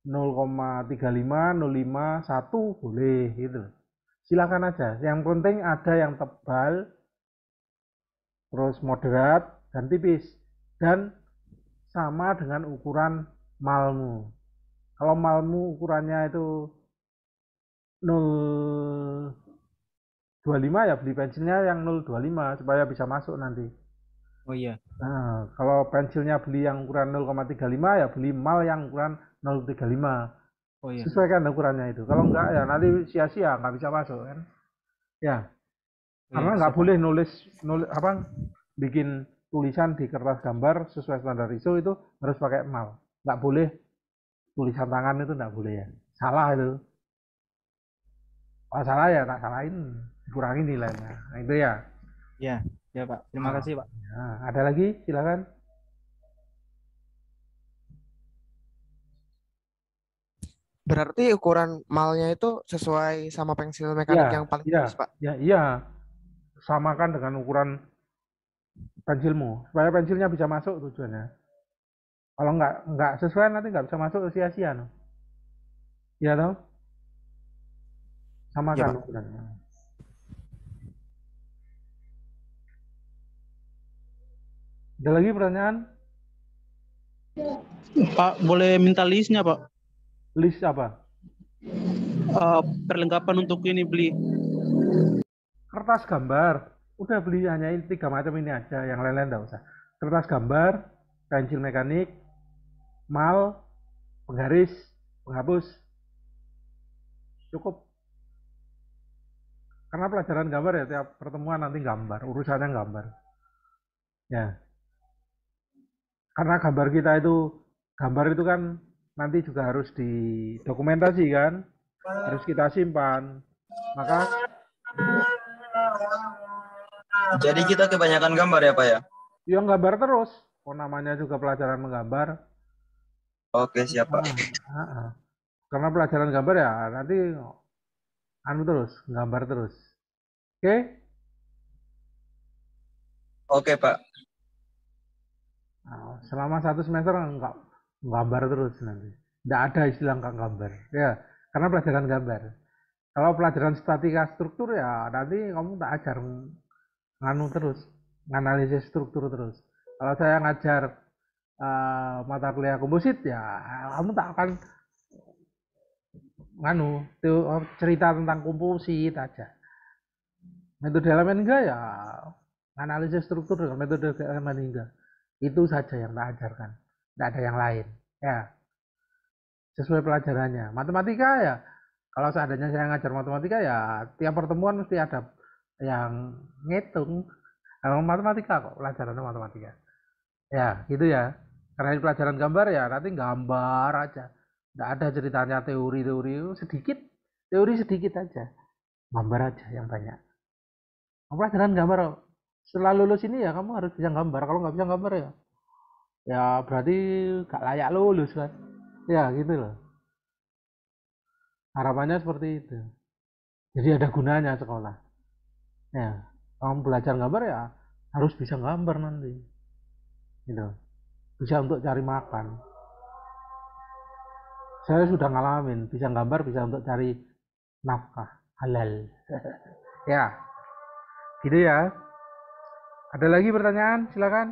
0,35, 0,5, 1 boleh gitu. Silakan aja. Yang penting ada yang tebal, terus moderat dan tipis dan sama dengan ukuran malmu. Kalau malmu ukurannya itu 0,25 ya beli pensilnya yang 0,25 supaya bisa masuk nanti. Oh iya. Nah, kalau pensilnya beli yang ukuran 0,35 ya beli mal yang ukuran 0,35. Oh iya. Sesuaikan ukurannya itu. Kalau enggak ya nanti sia-sia nggak bisa masuk kan. Ya, Oh karena iya, nggak siap, boleh nulis apa bikin tulisan di kertas gambar sesuai standar ISO itu harus pakai mal. Nggak boleh tulisan tangan itu nggak boleh ya. Salah itu. Kalau salah ya tak salahin, kurangi nilainya. Nah, itu ya. Iya, ya Pak. Terima kasih Pak. Nah, ada lagi? Silakan. Berarti ukuran malnya itu sesuai sama pensil mekanik Ya, yang paling iya, tipis Pak. ya, iya. Samakan dengan ukuran pensilmu supaya pensilnya bisa masuk tujuannya. Kalau nggak sesuai nanti nggak bisa masuk sia-sia no. Ya toh? Iya Samakan Pak. ukurannya. Ada lagi pertanyaan? Pak, boleh minta listnya, Pak? List apa? Perlengkapan untuk ini beli. Kertas gambar. Udah beli hanya ini 3 macam ini aja, yang lain-lain nggak usah. Kertas gambar, pensil mekanik, mal, penggaris, penghapus. Cukup. Karena pelajaran gambar ya tiap pertemuan nanti gambar, urusannya gambar. Ya. Karena gambar itu kan nanti juga harus didokumentasi kan, harus kita simpan. Maka Jadi kita kebanyakan gambar ya Pak ya? yang gambar terus. Oh, namanya juga pelajaran menggambar. Oke siap Pak. Karena pelajaran gambar ya nanti terus, gambar terus. Oke? Oke Pak. Nah, selama 1 semester enggak gambar terus nanti. Tidak ada istilah enggak gambar. Ya, karena pelajaran gambar. Kalau pelajaran statika struktur ya nanti kamu tak ajar nganu terus, nganalisis struktur terus. Kalau saya ngajar mata kuliah komposit ya kamu tak akan cerita tentang komposit aja. Metode elemen enggak ya analisis struktur dengan metode elemen enggak. Itu saja yang tak ajarkan. Tidak ada yang lain. Ya, sesuai pelajarannya. Matematika ya, kalau seandainya saya ngajar matematika ya tiap pertemuan mesti ada yang ngitung. Kalau matematika kok pelajarannya matematika. Ya, gitu ya. Karena ini pelajaran gambar ya nanti gambar aja. Tidak ada ceritanya teori-teori sedikit. Teori sedikit aja. Gambar aja yang banyak. Pelajaran gambar setelah lulus ini ya kamu harus bisa gambar. Kalau nggak bisa gambar ya berarti gak layak lulus kan. Ya gitu loh. Harapannya seperti itu. Jadi ada gunanya sekolah. Ya, kamu belajar gambar ya harus bisa gambar nanti. Gitu. Bisa untuk cari makan. Saya sudah ngalamin, bisa gambar bisa untuk cari nafkah halal. Ya, gitu ya. Ada lagi pertanyaan? Silakan.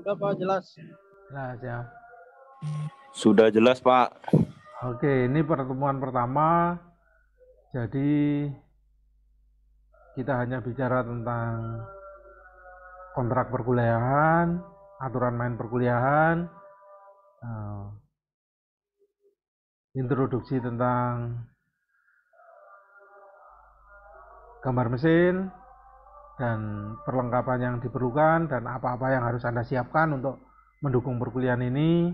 Udah Pak, jelas. Nah, ya. Sudah jelas, Pak. Oke, ini pertemuan pertama. Jadi kita hanya bicara tentang kontrak perkuliahan, aturan main perkuliahan, introduksi tentang gambar mesin, dan perlengkapan yang diperlukan, dan apa-apa yang harus Anda siapkan untuk mendukung perkuliahan ini.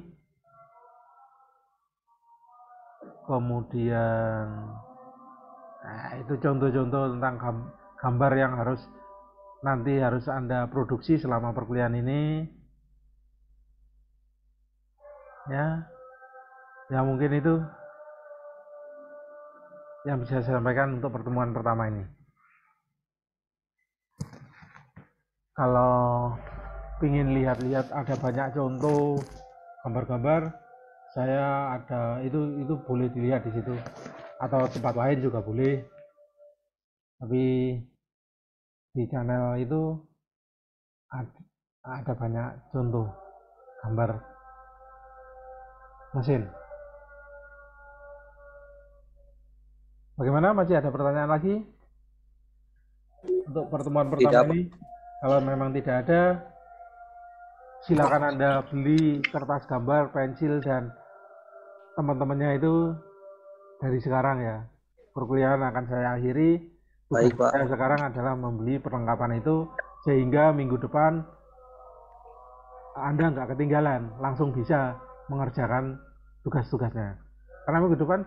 Kemudian itu contoh-contoh tentang gambar yang nanti harus Anda produksi selama perkuliahan ini. Ya mungkin itu yang bisa saya sampaikan untuk pertemuan pertama ini. Kalau ingin lihat-lihat ada banyak contoh gambar-gambar, saya ada itu boleh dilihat di situ, atau tempat lain juga boleh. Tapi di channel itu ada banyak contoh gambar mesin. Bagaimana? Masih ada pertanyaan lagi untuk pertemuan pertama ini? Kalau memang tidak ada, silakan Anda beli kertas gambar, pensil, dan teman-temannya itu dari sekarang ya. Perkuliahan akan saya akhiri. Baik, Pak. Saya sekarang adalah membeli perlengkapan itu sehingga minggu depan Anda nggak ketinggalan, langsung bisa mengerjakan tugas-tugasnya. Karena minggu depan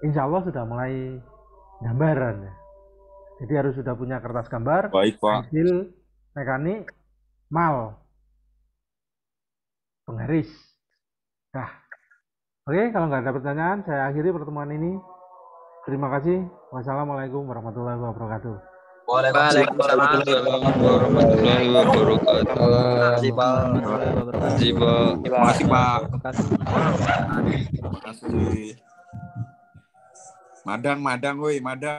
insya Allah sudah mulai gambaran ya. Jadi harus sudah punya kertas gambar, Baik, Pak. pensil, mekanik, mal, penggaris. Nah, oke, kalau nggak ada pertanyaan, saya akhiri pertemuan ini. Terima kasih. Wassalamualaikum warahmatullahi wabarakatuh. Waalaikumsalam warahmatullahi wabarakatuh. Terima kasih, Pak. Terima kasih, Pak. Terima kasih. Terima kasih. Madang, woi, madang.